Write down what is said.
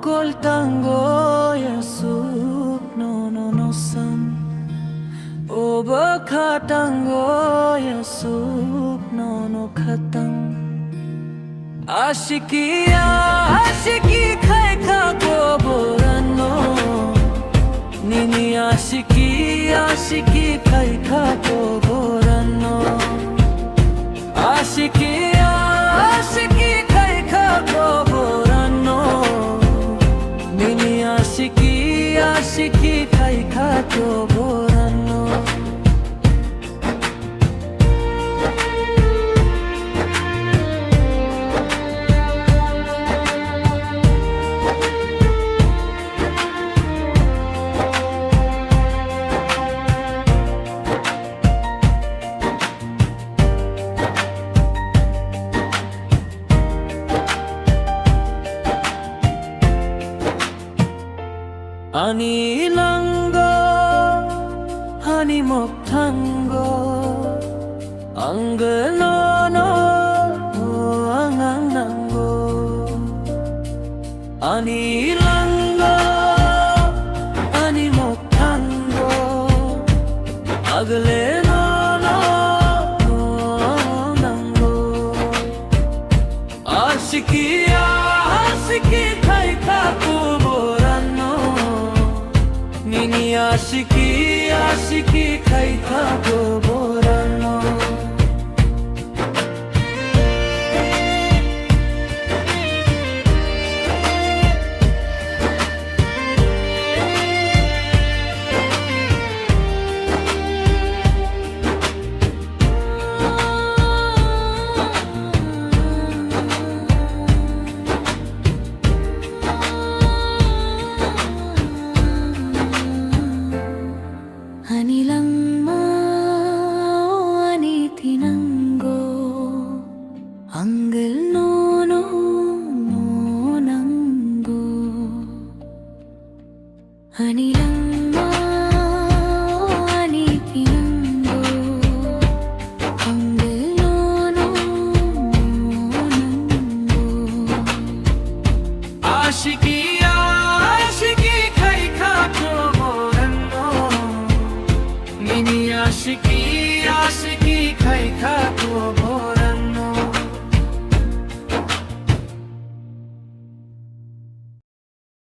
kol tango ya sup no no no san Oba tango ya sup no no khatang Ashiki khai kha ko borano Nini ashiki khai kha ko borano Ashiki khai kha ko borano Nini ashiki khai kha ko borano Ani lango, ani moktango, angelo no, angangango. Ani lango, ani moktango, agle no angangango. Ashiki khai kha ko Nini ashiki khai kha ko borano Ani langma ani tinango Angel no nango Ani lang